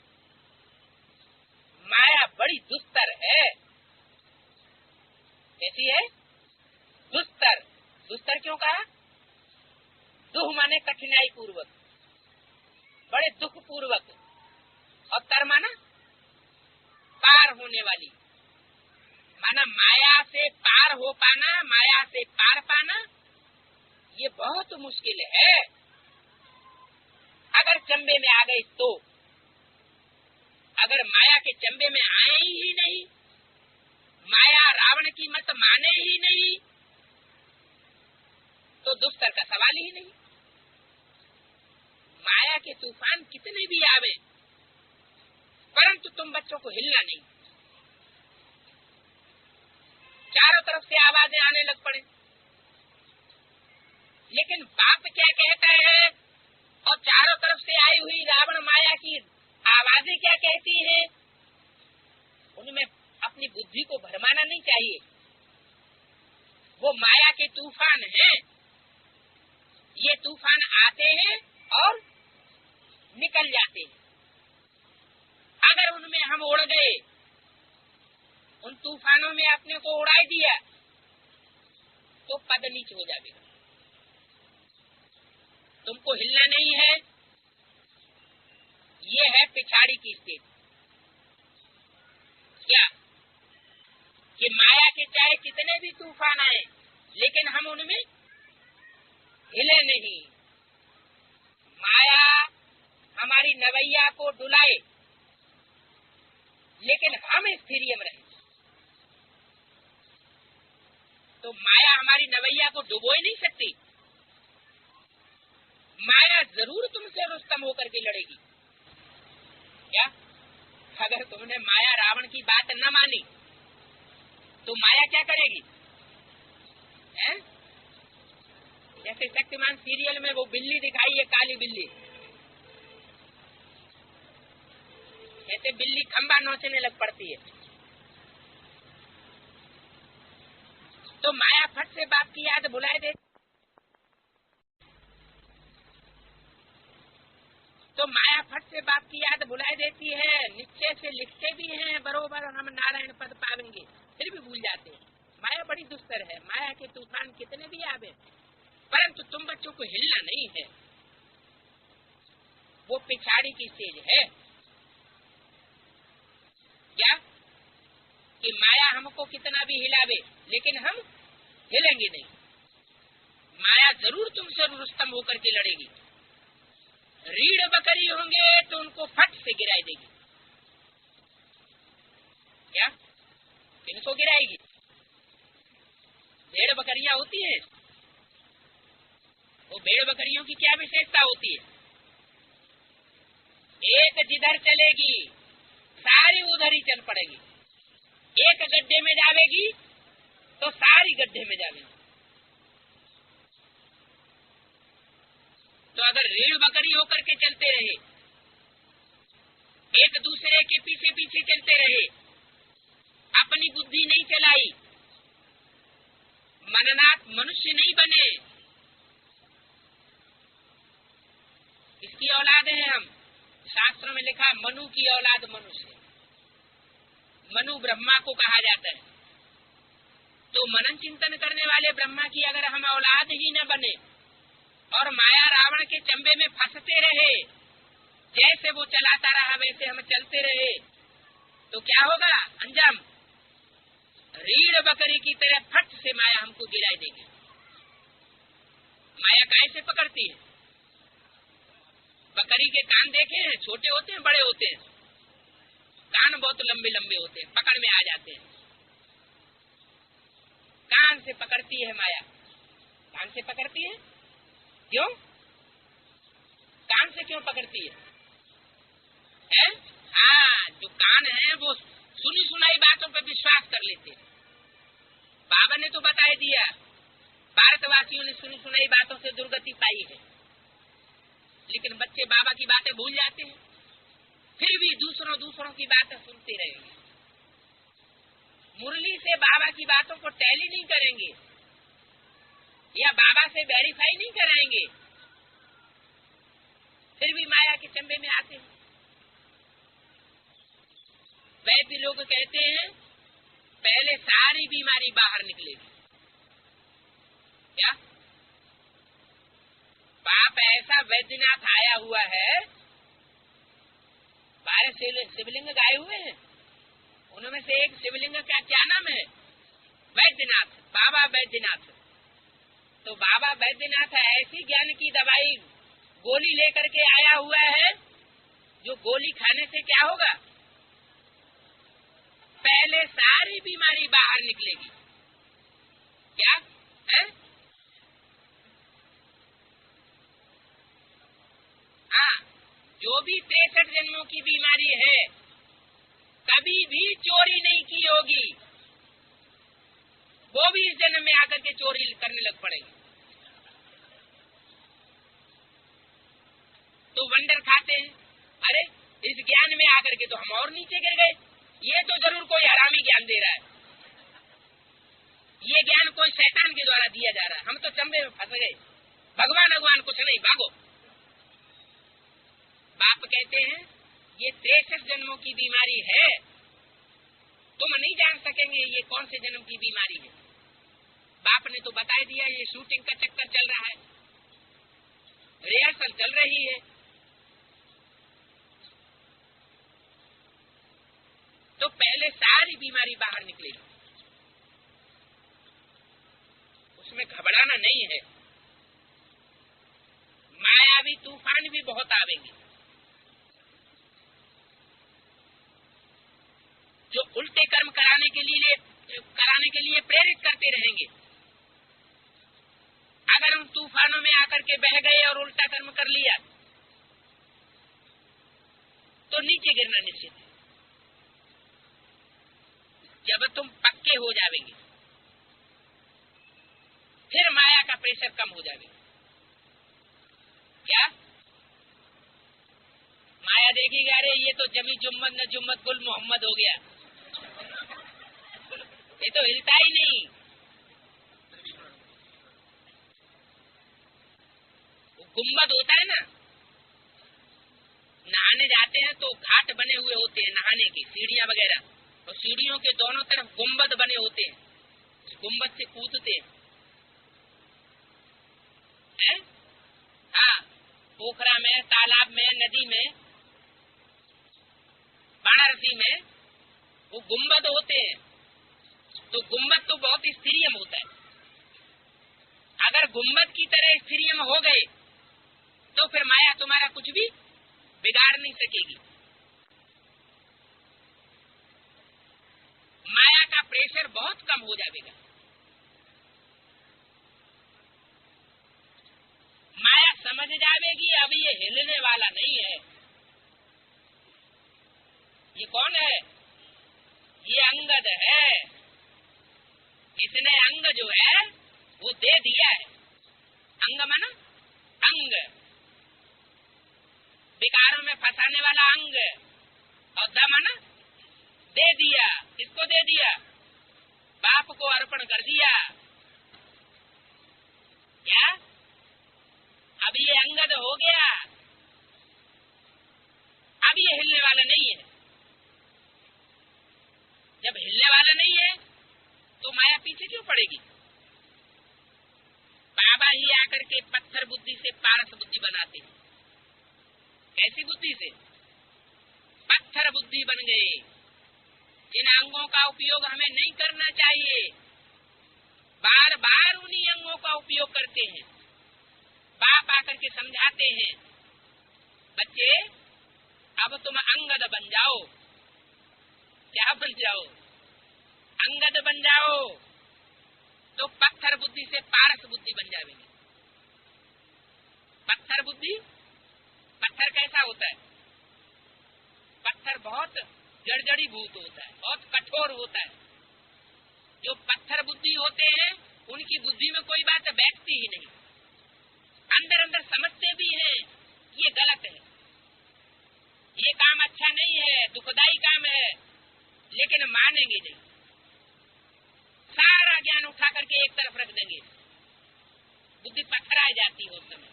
माया बड़ी दुस्तर है। कैसी है? दुस्तर। दुस्तर क्यों कहा? दुह माने कठिनाई पूर्वक, बड़े दुख पूर्वक, और तर माना पार होने वाली। माना माया से पार हो पाना, माया से पार पाना, ये बहुत मुश्किल है। अगर चंबे में आ गए तो, अगर माया के चंबे में आए ही नहीं, माया रावण की मत माने ही नहीं, तो दुस्तर का सवाल ही नहीं। माया के तूफान कितने भी आवे, परंतु तुम बच्चों को हिलना नहीं। चारों तरफ से आवाजें आने लग पड़े, लेकिन बाप क्या कहता है और चारों तरफ से आई हुई रावण माया की आवाजें क्या कहती हैं, उनमें अपनी बुद्धि को भरमाना नहीं चाहिए। वो माया के तूफान हैं। ये तूफान आते हैं और निकल जाते हैं। अगर उनमें हम उड़ गए, उन तूफानों में अपने को उड़ा दिया, तो पद नीचे हो जाएगा। तुमको हिलना नहीं है। ये है पिछाड़ी की स्थिति। क्या कि माया के चाहे कितने भी तूफान आए, लेकिन हम उनमें हिले नहीं। माया हमारी नवैया को डुलाए, लेकिन हम स्थिरियम रहे। तो माया हमारी नवैया को डुबो ही नहीं सकती। माया जरूर तुमसे रुस्तम होकर के लड़ेगी। क्या? अगर तुमने माया रावण की बात न मानी, तो माया क्या करेगी? है? जैसे शक्तिमान सीरियल में वो बिल्ली दिखाई है, काली बिल्ली, जैसे बिल्ली खंबा नोचने लग पड़ती है। तो माया फट से बाप की याद भुलाए दे। तो माया फट से बाप की याद भुलाए देती है। निश्चय से लिखते भी हैं, बरोबर हम नारायण पद पावेंगे, फिर भी भूल जाते हैं। माया बड़ी दुस्तर है। माया के तूफान कितने भी आवे, परंतु तुम बच्चों को हिलना नहीं है। वो पिछाड़ी की स्टेज है। क्या कि माया हमको कितना भी हिलावे, लेकिन हम हिलेंगे नहीं। माया जरूर तुमसे रुस्तम होकर के लड़ेगी। रीढ़ बकरी होंगे तो उनको फट से गिराई देगी। गिराएगी। भेड़ बकरियां होती हैं, वो भेड़ बकरियों की क्या विशेषता होती है? एक जिधर चलेगी सारी उधर ही चल पड़ेगी, एक गड्ढे में जावेगी तो सारी गड्ढे में जावेगी। तो अगर रीढ़ बकरी होकर के चलते रहे, एक दूसरे के पीछे पीछे चलते रहे, अपनी बुद्धि नहीं चलाई, मननात मनुष्य नहीं बने, इसकी औलाद है हम। शास्त्रों में लिखा मनु की औलाद मनुष्य, मनु ब्रह्मा को कहा जाता है। तो मनन चिंतन करने वाले ब्रह्मा की अगर हम औलाद ही न बने और माया रावण के चंबे में फंसते रहे, जैसे वो चलाता रहा वैसे हम चलते रहे, तो क्या होगा अंजाम? रीढ़ बकरी की तरह फट से माया हमको गिरा देगी। माया कैसे पकड़ती है? बकरी के कान देखे हैं, छोटे होते हैं बड़े होते हैं, कान बहुत लंबे लंबे होते हैं, पकड़ में आ जाते हैं। कान से पकड़ती है माया, कान से पकड़ती है। क्यों? कान से क्यों पकड़ती है? हाँ, जो कान है वो सुनी सुनाई बातों पर विश्वास कर लेते हैं। बाबा ने तो बता दिया, भारतवासियों ने सुनी सुनाई बातों से दुर्गति पाई है, लेकिन बच्चे बाबा की बातें भूल जाते हैं, फिर भी दूसरों की बातें सुनते रहेंगे। मुरली से बाबा की बातों को टैली नहीं करेंगे या बाबा से वेरीफाई नहीं कराएंगे, फिर भी माया के चंबे में आते हैं। वैद्य लोग कहते हैं पहले सारी बीमारी बाहर निकलेगी। क्या पाप ऐसा वैद्यनाथ आया हुआ है, 12 शिवलिंग गाए हुए हैं, उनमें से एक शिवलिंग का क्या नाम है? वैद्यनाथ, बाबा वैद्यनाथ। तो बाबा वैद्यनाथ ऐसी ज्ञान की दवाई गोली लेकर के आया हुआ है, जो गोली खाने से क्या होगा? पहले सारी बीमारी बाहर निकलेगी। क्या है? हाँ, जो भी 63 जन्मों की बीमारी है, कभी भी चोरी नहीं की होगी, वो भी इस जन्म में आकर के चोरी करने लग पड़ेगी। तो वंडर खाते हैं, अरे इस ज्ञान में आकर के तो हम और नीचे गिर गए, ये तो जरूर कोई हरामी ज्ञान दे रहा है, ये ज्ञान कोई शैतान के द्वारा दिया जा रहा है, हम तो चंबे में फंस गए, भगवान कुछ नहीं, भागो। बाप कहते हैं ये 63 जन्मों की बीमारी है, तुम नहीं जान सकेंगे ये कौन से जन्म की बीमारी है। बाप ने तो बता दिया, ये शूटिंग का चक्कर चल रहा है, रिहर्सल चल रही है। तो पहले सारी बीमारी बाहर निकलेगी, उसमें घबराना नहीं है। मायावी तूफान भी बहुत आवेंगे, जो उल्टे कर्म कराने के लिए प्रेरित करते रहेंगे। अगर हम तूफानों में आकर के बह गए और उल्टा कर्म कर लिया तो नीचे गिरना निश्चित है। जब तुम पक्के हो जाओगे फिर माया का प्रेशर कम हो जाएगा। क्या माया देखेगी, अरे ये तो जमी जुम्मत न जुम्मत गुल मोहम्मद हो गया, ये तो हिलता ही नहीं। गुम्बद होता है ना, नहाने जाते हैं तो घाट बने हुए होते हैं नहाने की, सीढ़ियां वगैरह, और सीढ़ियों के दोनों तरफ गुम्बद बने होते हैं, उस गुम्बद से कूदते हैं। हाँ, पोखरा में, तालाब में, नदी में, वाराणसी में वो गुम्बद होते हैं। तो गुम्बद तो बहुत स्थिरियम होता है, अगर गुम्बद की तरह स्थिरियम हो गए तो फिर माया तुम्हारा कुछ भी बिगाड़ नहीं सकेगी। माया का प्रेशर बहुत कम हो जाएगा। माया समझ जाएगी अब ये हिलने वाला नहीं है। ये कौन है? ये अंगद है। इसने अंग जो है वो दे दिया है। अंग माना अंग, विकारों में फंसाने वाला अंग, और द माना दे दिया। किसको दे दिया? बाप को अर्पण कर दिया। क्या अब ये अंगद हो गया? अब ये हिलने वाला नहीं है। जब हिलने वाला नहीं है तो माया पीछे क्यों पड़ेगी? बाबा ही आकर के पत्थर बुद्धि से पारस बुद्धि बनाते हैं। कैसी बुद्धि से? पत्थर बुद्धि बन गए। जिन अंगों का उपयोग हमें नहीं करना चाहिए, बार बार उन्हीं अंगों का उपयोग करते हैं। बाप आकर के समझाते हैं, बच्चे अब तुम अंगद बन जाओ। क्या बन जाओ? अंगद बन जाओ तो पत्थर बुद्धि से पारस बुद्धि बन जाएगी। पत्थर बुद्धि, पत्थर कैसा होता है? पत्थर बहुत जड़जड़ी भूत होता है, बहुत कठोर होता है। जो पत्थर बुद्धि होते हैं उनकी बुद्धि में कोई बात बैठती ही नहीं। अंदर अंदर समझते भी हैं कि ये गलत है, ये काम अच्छा नहीं है, दुखदाई काम है, लेकिन मानेंगे नहीं। सारा ज्ञान उठा करके एक तरफ रख देंगे। बुद्धि पत्थराई जाती है उस समय।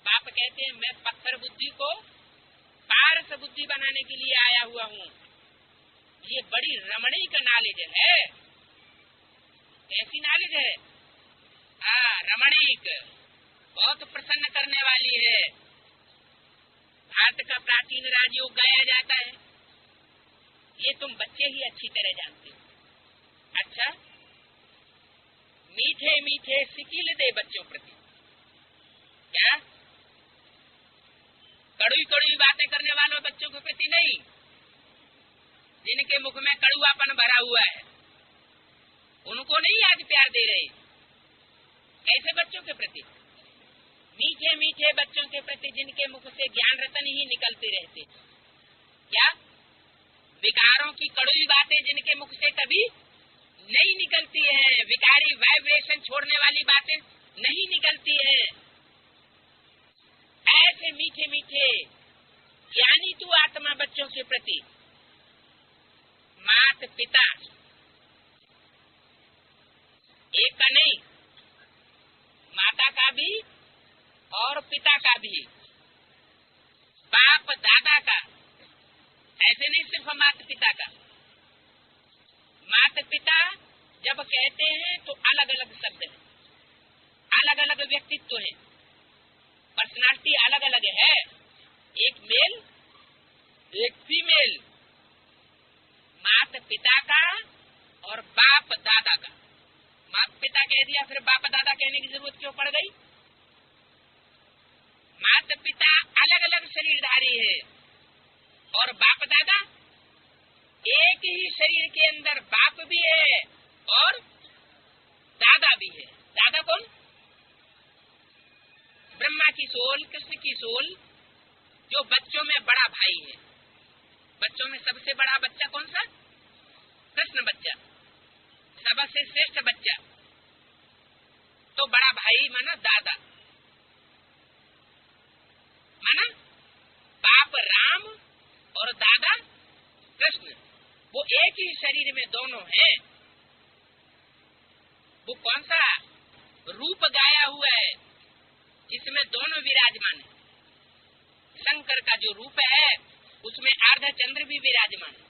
बाप कहते हैं मैं पत्थर बुद्धि को पारस बुद्धि बनाने के लिए आया हुआ हूँ। ये बड़ी रमणीक नॉलेज है। कैसी नॉलेज है? हाँ, रमणीक, बहुत प्रसन्न करने वाली है। भारत का प्राचीन राजयोग गाया जाता है, ये तुम बच्चे ही अच्छी तरह जानते हो। अच्छा, मीठे मीठे सिकिल दे बच्चों प्रति। क्या? कड़वी कड़वी बातें करने वालों बच्चों के प्रति नहीं, जिनके मुख में कड़ुआपन भरा हुआ है, उनको नहीं आज प्यार दे रहे। कैसे बच्चों के प्रति? मीठे मीठे बच्चों के प्रति जिनके मुख से ज्ञान रतन ही निकलते रहते। क्या? विकारों की कड़वी बातें जिनके मुख से कभी नहीं निकलती है, विकारी वाइब्रेशन छोड़ने वाली बातें नहीं निकलती है। ऐसे मीठे मीठे ज्ञानी तू आत्मा बच्चों के प्रति माता पिता एक का नहीं, माता का भी और पिता का भी, बाप दादा का, ऐसे नहीं सिर्फ माता पिता का। माता पिता जब कहते हैं तो अलग अलग शब्द है, अलग अलग व्यक्तित्व है, पर्सनालिटी अलग अलग है। एक मेल एक फीमेल, माता पिता का और बाप दादा का। माता पिता कह दिया, फिर बाप दादा कहने की जरूरत क्यों पड़ गई? माता पिता अलग अलग शरीरधारी है और बाप दादा एक ही शरीर के अंदर बाप भी है और दादा भी है। दादा कौन? ब्रह्मा की सोल, कृष्ण की सोल, जो बच्चों में बड़ा भाई है। बच्चों में सबसे बड़ा बच्चा कौन सा? कृष्ण बच्चा, सबसे श्रेष्ठ बच्चा। तो बड़ा भाई माना दादा, माना बाप राम और दादा कृष्ण, वो एक ही शरीर में दोनों हैं। वो कौन सा रूप गाया हुआ है जिसमें दोनों विराजमान है? शंकर का जो रूप है उसमें अर्ध चंद्र भी विराजमान है।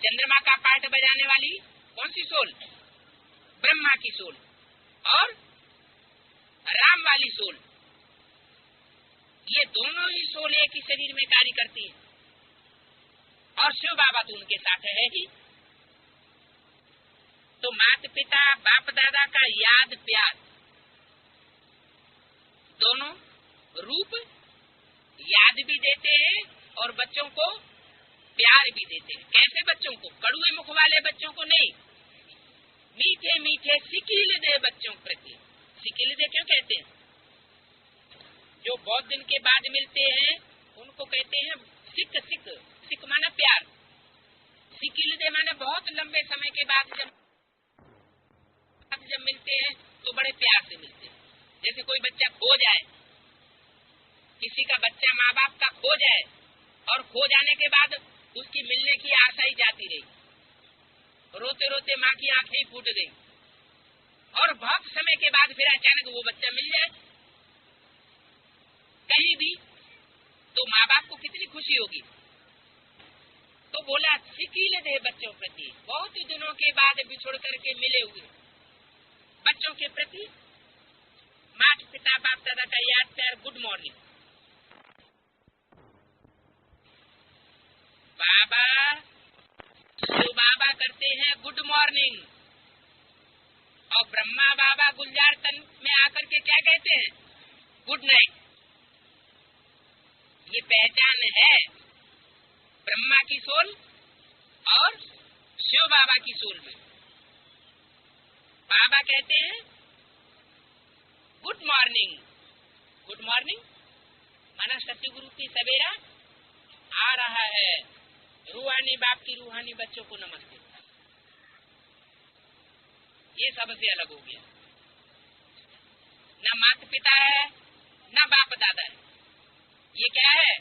चंद्रमा का पाठ बजाने वाली कौन सी सोल? ब्रह्मा की सोल और राम वाली सोल। ये दोनों ही सोल एक ही शरीर में कार्य करती है। और शिव बाबा तो उनके साथ है ही। तो माता पिता बाप दादा का याद प्यार दोनों रूप याद भी देते हैं और बच्चों को प्यार भी देते हैं। कैसे बच्चों को? कड़ुए मुख वाले बच्चों को नहीं, मीठे मीठे सिकीलिदे बच्चों प्रति। सिकीलिदे क्यों कहते हैं? जो बहुत दिन के बाद मिलते हैं उनको कहते हैं सिक। सिक सिक माना प्यार, सिकीलिदे माने बहुत लंबे समय के बाद जब मिलते हैं तो बड़े प्यार से मिलते हैं। जैसे कोई बच्चा खो जाए, किसी का बच्चा माँ बाप का खो जाए और खो जाने के बाद उसकी मिलने की आशा ही जाती रही, रोते रोते माँ की आंखें ही फूट गई और बहुत समय के बाद फिर अचानक वो बच्चा मिल जाए कहीं भी, तो माँ बाप को कितनी खुशी होगी। तो बोला सिकीलिदे बच्चों प्रति, बहुत दिनों के बाद बिछुड़ करके मिले हुए बच्चों के प्रति माता पिता बाप दादा का याद प्यार, गुड मॉर्निंग। बाबा शिव बाबा करते हैं गुड मॉर्निंग, और ब्रह्मा बाबा गुलजार तन में आकर के क्या कहते हैं? Good night. ये पहचान है ब्रह्मा की सोल और शिव बाबा की सोल में। बाबा कहते हैं गुड मॉर्निंग। गुड मॉर्निंग माना सतगुरु की सवेरा आ रहा है। रूहानी बाप की रूहानी बच्चों को नमस्ते। ये सबसे अलग हो गया। न माता पिता है न बाप दादा है, ये क्या है?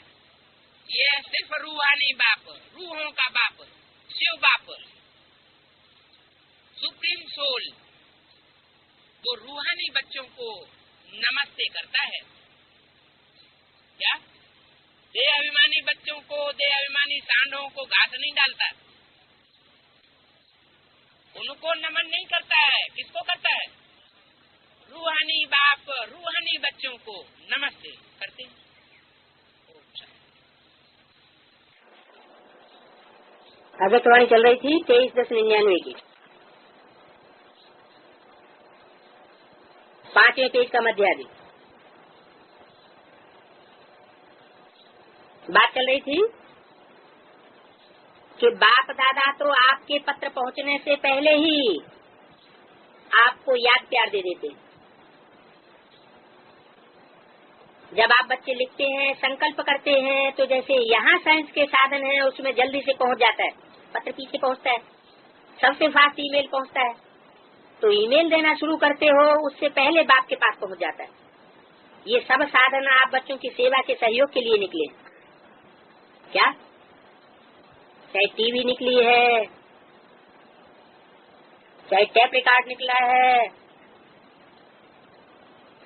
ये सिर्फ रूहानी बाप, रूहों का बाप, शिव बाप, सुप्रीम सोल। वो रूहानी बच्चों को नमस्ते करता है। क्या? देह अभिमानी बच्चों को, देह अभिमानी सांडों को घास नहीं डालता, उनको नमन नहीं करता है। किसको करता है? रूहानी बाप, रूहानी बच्चों को नमस्ते करते हैं। आकाशवाणी चल रही थी 23/10/99 की 5वें पेज का मध्यादि। बात चल रही थी कि बाप दादा तो आपके पत्र पहुंचने से पहले ही आपको याद प्यार दे देते। जब आप बच्चे लिखते हैं, संकल्प करते हैं, तो जैसे यहाँ साइंस के साधन है उसमें जल्दी से पहुंच जाता है, पत्र पीछे पहुंचता है, सबसे फास्ट ईमेल पहुंचता है। तो ईमेल देना शुरू करते हो उससे पहले बाप के पास पहुंच जाता है। ये सब साधन आप बच्चों की सेवा के सहयोग के लिए निकले। क्या? चाहे टीवी निकली है, चाहे टेप रिकॉर्ड निकला है,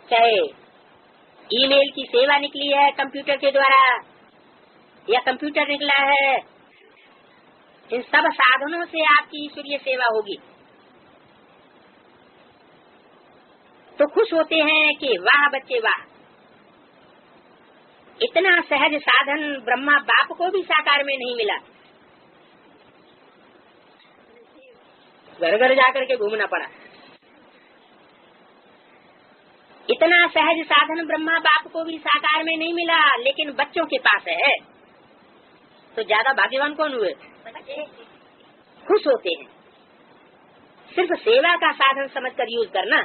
चाहे ईमेल की सेवा निकली है कंप्यूटर के द्वारा, या कंप्यूटर निकला है, इन सब साधनों से आपकी ईश्वरीय सेवा होगी। तो खुश होते हैं कि वाह बच्चे वाह, इतना सहज साधन ब्रह्मा बाप को भी साकार में नहीं मिला। घर घर जाकर के घूमना पड़ा। इतना सहज साधन ब्रह्मा बाप को भी साकार में नहीं मिला, लेकिन बच्चों के पास है। तो ज्यादा भाग्यवान कौन हुए? खुश होते हैं। सिर्फ सेवा का साधन समझकर यूज करना।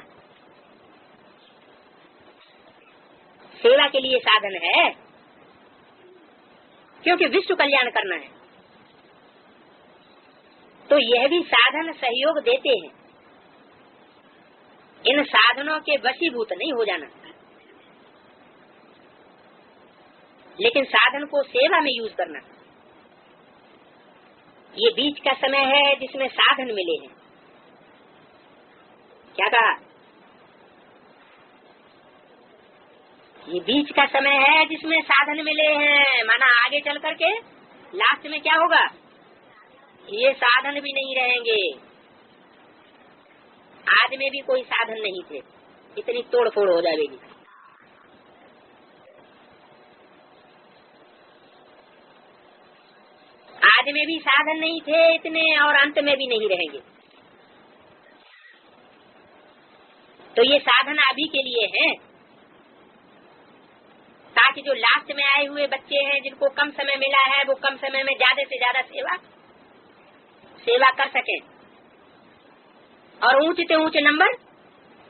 सेवा के लिए साधन है, क्योंकि विश्व कल्याण करना है। तो यह भी साधन सहयोग देते हैं। इन साधनों के वशीभूत नहीं हो जाना, लेकिन साधन को सेवा में यूज करना। ये बीच का समय है जिसमें साधन मिले हैं। क्या कहा? ये बीच का समय है जिसमें साधन मिले हैं, माना आगे चल करके लास्ट में क्या होगा? ये साधन भी नहीं रहेंगे। आज में भी कोई साधन नहीं थे, इतनी तोड़ फोड़ हो जाएगी। आज में भी साधन नहीं थे इतने, और अंत में भी नहीं रहेंगे। तो ये साधन अभी के लिए हैं। ताकि जो लास्ट में आए हुए बच्चे हैं जिनको कम समय मिला है वो कम समय में ज्यादा से ज्यादा सेवा कर सकें और ऊंचे से ऊंचे नंबर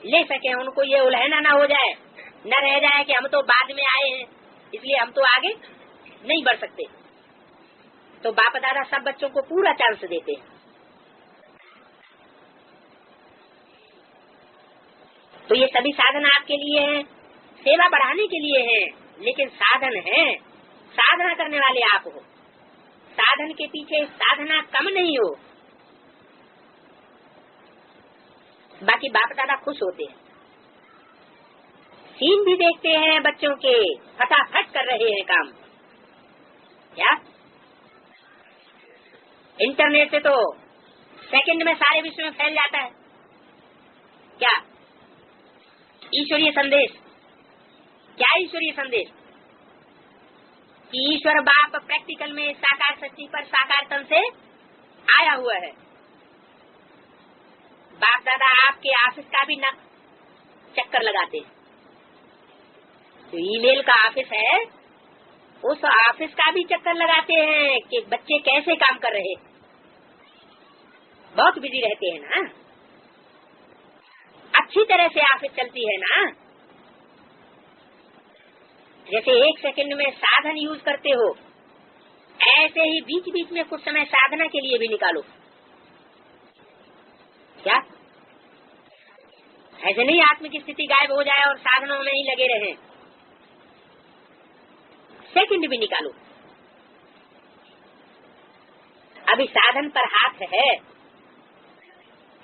ले सकें। उनको ये उल्हना न हो जाए, न रह जाए कि हम तो बाद में आए हैं इसलिए हम तो आगे नहीं बढ़ सकते। तो बाप दादा सब बच्चों को पूरा चांस देते हैं। तो ये सभी साधन आपके लिए हैं, सेवा बढ़ाने के लिए हैं, लेकिन साधन है, साधना करने वाले आप हो। साधन के पीछे साधना कम नहीं हो। बाकी बाप दादा खुश होते हैं, सीन भी देखते हैं बच्चों के, फटाफट कर रहे हैं काम। क्या इंटरनेट से तो सेकंड में सारे विश्व में फैल जाता है। क्या ईश्वरीय संदेश, क्या ईश्वरीय संदेश कि ईश्वर बाप प्रैक्टिकल में साकार शक्ति पर साकार तन से आया हुआ है। बाप दादा आपके ऑफिस का भी न चक्कर लगाते हैं। जो ईमेल का ऑफिस है उस ऑफिस का भी चक्कर लगाते हैं कि बच्चे कैसे काम कर रहे। बहुत बिजी रहते हैं ना, अच्छी तरह से ऑफिस चलती है ना। जैसे एक सेकंड में साधन यूज करते हो, ऐसे ही बीच बीच में कुछ समय साधना के लिए भी निकालो। क्या ऐसे नहीं आत्म की स्थिति गायब हो जाए और साधनों में ही लगे रहें। सेकंड भी निकालो। अभी साधन पर हाथ है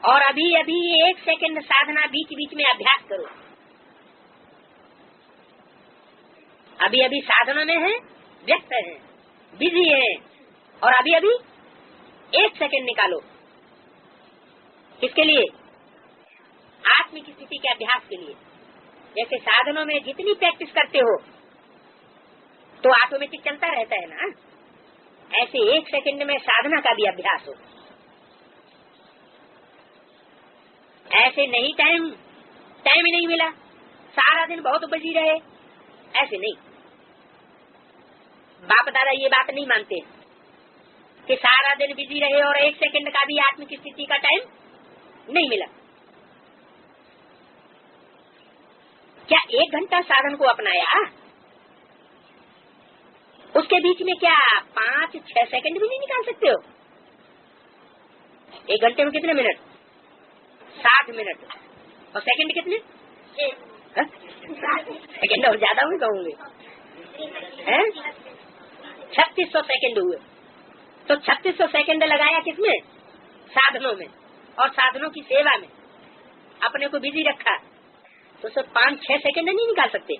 और अभी अभी एक सेकंड साधना बीच बीच में अभ्यास करो। अभी अभी साधनों में है, व्यस्त है, बिजी है और अभी अभी एक सेकंड निकालो। किसके लिए? आत्म की स्थिति के अभ्यास के लिए। जैसे साधनों में जितनी प्रैक्टिस करते हो तो ऑटोमेटिक चलता रहता है ना, ऐसे एक सेकंड में साधना का भी अभ्यास हो। ऐसे नहीं टाइम ही नहीं मिला, सारा दिन बहुत बिजी रहे, ऐसे नहीं। बाप दादा ये बात नहीं मानते कि सारा दिन बिजी रहे और एक सेकंड का भी आत्म की स्थिति का टाइम नहीं मिला। क्या 1 घंटा साधन को अपनाया, उसके बीच में क्या 5-6 सेकंड भी नहीं निकाल सकते हो? 1 घंटे में कितने मिनट? 60 मिनट। और सेकंड कितने? सेकंड और ज्यादा हुए कहूंगे, 3600 सेकंड हुए। तो 3600 सेकंड लगाया किसमें? साधनों में और साधनों की सेवा में अपने को बिजी रखा। तो सिर्फ 5-6 सेकंड नहीं निकाल सकते।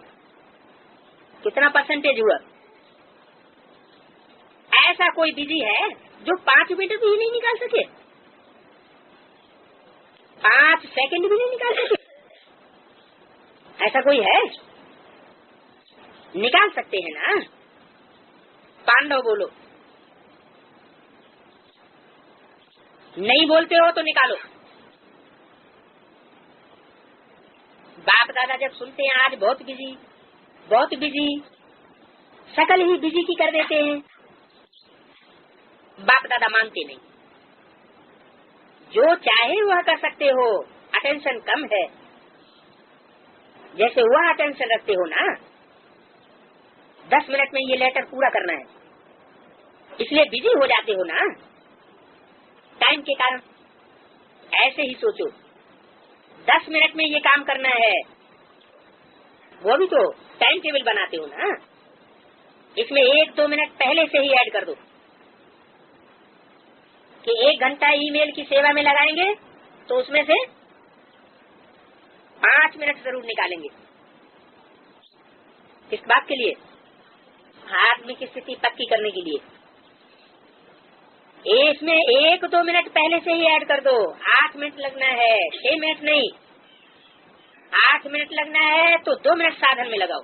कितना परसेंटेज हुआ? ऐसा कोई बिजी है जो 5 मिनट भी नहीं निकाल सके, 5 सेकंड भी नहीं निकाल सके? ऐसा कोई है? निकाल सकते हैं ना? पांडव बोलो। नहीं बोलते हो तो निकालो। बाप दादा जब सुनते हैं आज बहुत बिजी, शकल ही बिजी की कर देते हैं, बाप दादा मानते नहीं। जो चाहे वह कर सकते हो, अटेंशन कम है। जैसे वह अटेंशन रखते हो ना, 10 मिनट में ये लेटर पूरा करना है, इसलिए बिजी हो जाते हो ना टाइम के कारण। ऐसे ही सोचो, 10 मिनट में ये काम करना है, वो भी तो टाइम टेबल बनाते हो ना। इसमें 1-2 मिनट पहले से ही ऐड कर दो कि 1 घंटा ईमेल की सेवा में लगाएंगे तो उसमें से 5 मिनट जरूर निकालेंगे। किस बात के लिए? आत्म की स्थिति पक्की करने के लिए। इसमें 1-2 मिनट पहले से ही ऐड कर दो। 8 मिनट लगना है, 6 मिनट नहीं। 8 मिनट लगना है तो 2 मिनट साधन में लगाओ,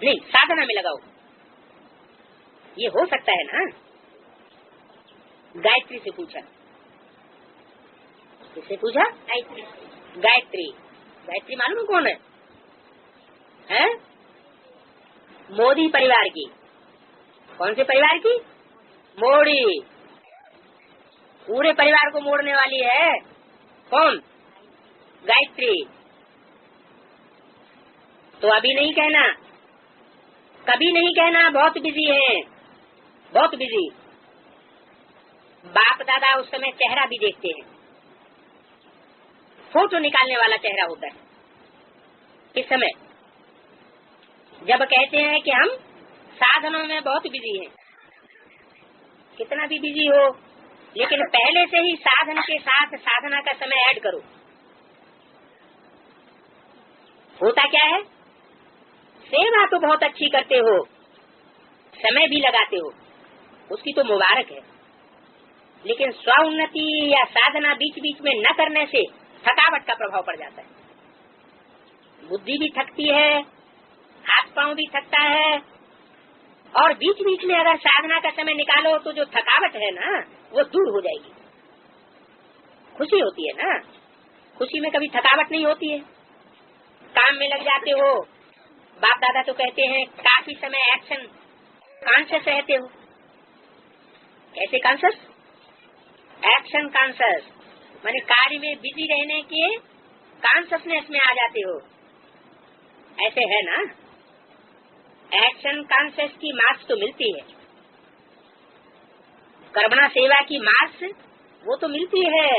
नहीं साधना में लगाओ। ये हो सकता है ना? गायत्री से पूछा, किससे पूछा? गायत्री। गायत्री मालूम कौन है? है? मोदी परिवार की। कौन से परिवार की? मोदी। पूरे परिवार को मोड़ने वाली है कौन? गायत्री। तो अभी नहीं कहना, कभी नहीं कहना बहुत बिजी है, बहुत बिजी। बाप दादा उस समय चेहरा भी देखते हैं, फोटो निकालने वाला चेहरा होता है। इस समय जब कहते हैं कि हम साधनों में बहुत बिजी हैं, कितना भी बिजी हो, लेकिन पहले से ही साधन के साथ साधना का समय ऐड करो। होता क्या है, सेवा तो बहुत अच्छी करते हो, समय भी लगाते हो, उसकी तो मुबारक है, लेकिन स्व उन्नति या साधना बीच बीच में न करने से थकावट का प्रभाव पड़ जाता है। बुद्धि भी थकती है, हाथ पांव भी थकता है, और बीच बीच में अगर साधना का समय निकालो तो जो थकावट है ना वो दूर हो जाएगी। खुशी होती है ना, खुशी में कभी थकावट नहीं होती है। काम में लग जाते हो, बाप दादा तो कहते हैं काफी समय एक्शन कॉन्शियस रहते हो। कैसे कॉन्शियस? एक्शन कॉन्शियस, माने कार्य में बिजी रहने के कॉन्शियसनेस में आ जाते हो, ऐसे है ना। एक्शन कॉन्शियस की मार्क्स तो मिलती है, कर्मणा सेवा की मार्क्स वो तो मिलती है,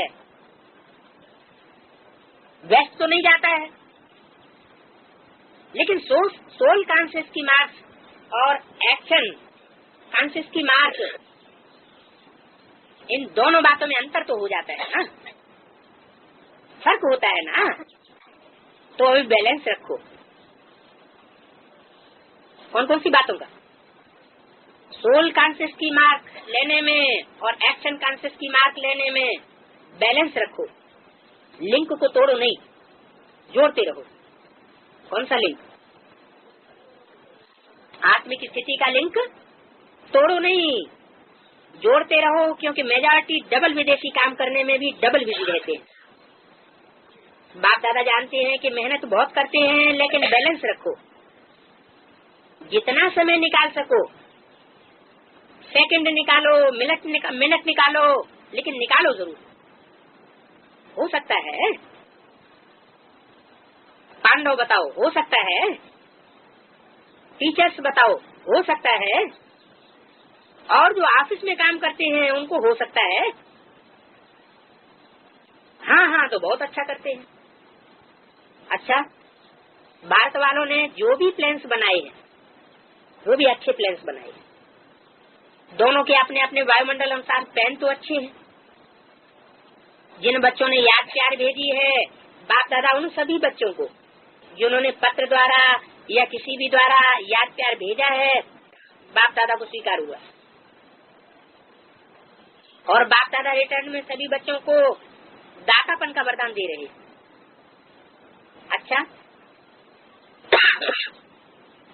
व्यस्त तो नहीं जाता है। लेकिन सोल कॉन्शियस की मार्क्स और एक्शन कॉन्शियस की मार्क्स, इन दोनों बातों में अंतर तो हो जाता है ना, फर्क होता है ना। तो अभी बैलेंस रखो। कौन कौन सी बातों का? सोल कॉन्शियस की मार्क लेने में और एक्शन कॉन्शियस की मार्क लेने में बैलेंस रखो। लिंक को तोड़ो नहीं, जोड़ते रहो। कौन सा लिंक? आत्मिक स्थिति का लिंक तोड़ो नहीं, जोड़ते रहो, क्योंकि मेजॉरिटी डबल विदेशी काम करने में भी डबल बिजी रहते हैं। बाप दादा जानते हैं कि मेहनत बहुत करते हैं, लेकिन बैलेंस रखो। जितना समय निकाल सको, सेकंड निकालो, मिनट निकालो, लेकिन निकालो जरूर। हो सकता है, पांडव बताओ हो सकता है, टीचर्स बताओ हो सकता है, और जो ऑफिस में काम करते हैं उनको हो सकता है। हाँ तो बहुत अच्छा करते हैं। अच्छा, भारत वालों ने जो भी प्लान्स बनाए हैं वो भी अच्छे प्लान्स बनाए हैं। दोनों के अपने अपने वायुमंडल अनुसार प्लान तो अच्छे हैं। जिन बच्चों ने याद प्यार भेजी है बाप दादा उन सभी बच्चों को, जिन्होंने पत्र द्वारा या किसी भी द्वारा याद प्यार भेजा है, बाप दादा को स्वीकार हुआ, और बाप दादा रिटर्न में सभी बच्चों को दातापन का वरदान दे रहे हैं। अच्छा,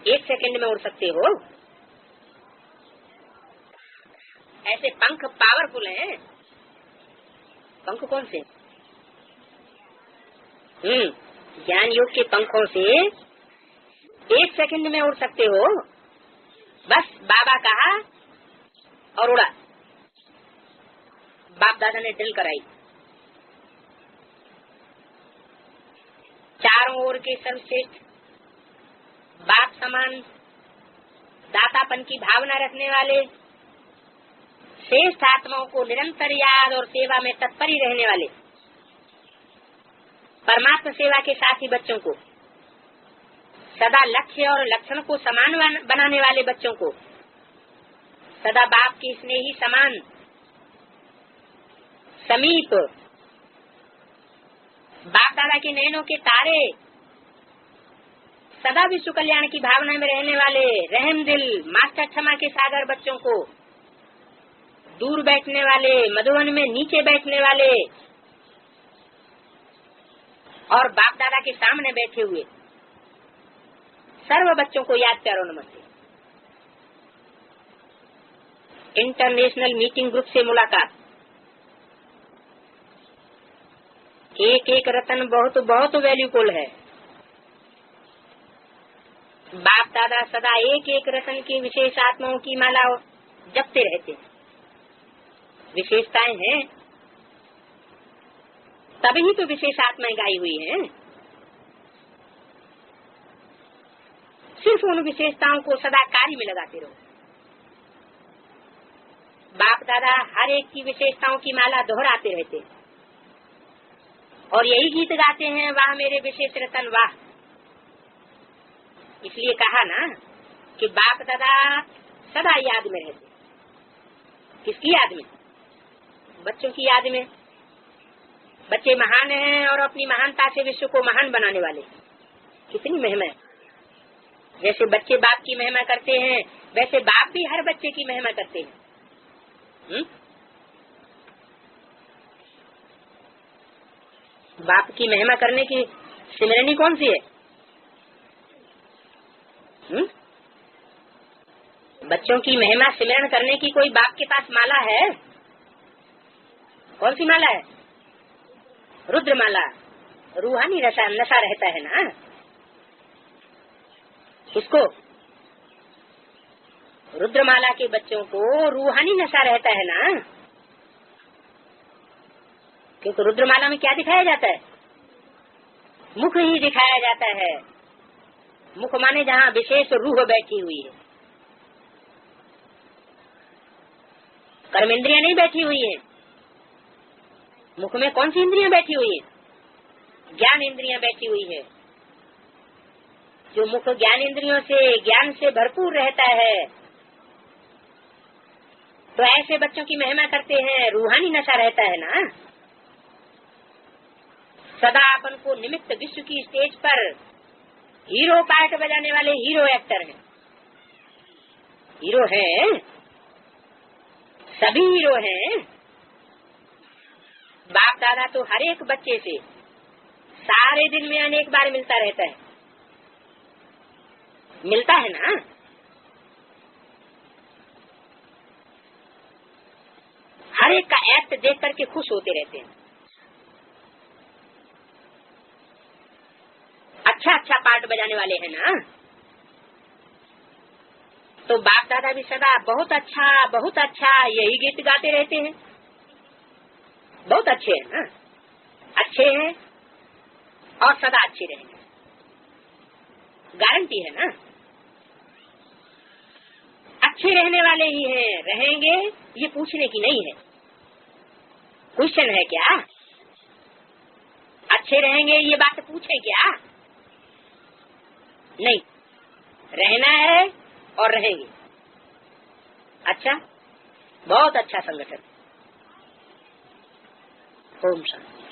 एक सेकंड में उड़ सकते हो, ऐसे पंख पावरफुल हैं। पंख कौन से? ज्ञान योग के पंखों से एक सेकंड में उड़ सकते हो। बस बाबा कहा और उड़ा। बाप दादा ने ड्रिल कराई, चारों ओर के सर्वश्रेष्ठ बाप समान दातापन की भावना रखने वाले श्रेष्ठ आत्माओं को निरंतर याद और सेवा में तत्पर ही रहने वाले परमात्मा सेवा के साथी बच्चों को, सदा लक्ष्य और लक्षण को समान बनाने वाले बच्चों को, सदा बाप के स्नेही समान समीप, बाप दादा के नैनों के तारे, सदा विश्व कल्याण की भावना में रहने वाले रहम दिल मास्टर क्षमा के सागर बच्चों को, दूर बैठने वाले, मधुवन में नीचे बैठने वाले और बाप दादा के सामने बैठे हुए सर्व बच्चों को याद प्यारो नमस्ते। इंटरनेशनल मीटिंग ग्रुप से मुलाकात। एक एक रतन बहुत बहुत वैल्यूफुल है। बाप दादा सदा एक एक रतन की विशेष आत्माओं की माला जपते रहते हैं। विशेषताएं हैं तभी तो विशेष आत्माएं गाई हुई हैं। सिर्फ उन विशेषताओं को सदा कार्य में लगाते रहो। बाप दादा हर एक की विशेषताओं की माला दोहराते रहते हैं और यही गीत गाते हैं, वाह मेरे विशेष रतन वाह। इसलिए कहा ना कि बाप दादा सदा याद में रहते। किसकी याद में? बच्चों की याद में। बच्चे महान हैं और अपनी महानता से विश्व को महान बनाने वाले। कितनी महिमा है। जैसे बच्चे बाप की महिमा करते हैं वैसे बाप भी हर बच्चे की महिमा करते हैं। बाप की महिमा करने की सिमरनी कौन सी है? बच्चों की महिमा सिमरण करने की कोई बाप के पास माला है? कौन सी माला है? रुद्र माला। रूहानी नशा रहता है ना उसको। रुद्रमाला के बच्चों को रूहानी नशा रहता है ना, क्योंकि रुद्रमाला में क्या दिखाया जाता है? मुख ही दिखाया जाता है। मुख माने जहाँ विशेष रूह बैठी हुई है। कर्मेंद्रियां नहीं बैठी हुई है। मुख में कौन सी इंद्रियां बैठी हुई है? ज्ञान इंद्रियां बैठी हुई है। जो मुख ज्ञान इंद्रियों से ज्ञान से भरपूर रहता है तो ऐसे बच्चों की महिमा करते हैं। रूहानी नशा रहता है ना। सदा अपन को निमित्त विश्व की स्टेज पर हीरो पार्ट बजाने वाले हीरो एक्टर हैं। हीरो हैं, सभी हीरो हैं। बाप दादा तो हर एक बच्चे से सारे दिन में अनेक बार मिलता रहता है। मिलता है ना। हर एक का एक्ट देख करके खुश होते रहते हैं। अच्छा पार्ट बजाने वाले हैं ना। तो बाप दादा भी सदा बहुत अच्छा यही गीत गाते रहते हैं। बहुत अच्छे हैं ना। अच्छे हैं और सदा अच्छे रहेंगे। गारंटी है ना। अच्छे रहने वाले ही हैं, रहेंगे ये पूछने की नहीं है। क्वेश्चन है क्या? अच्छे रहेंगे ये बात पूछे क्या? नहीं, रहना है और रहेंगे। अच्छा, बहुत अच्छा संगठन। ओम शांति।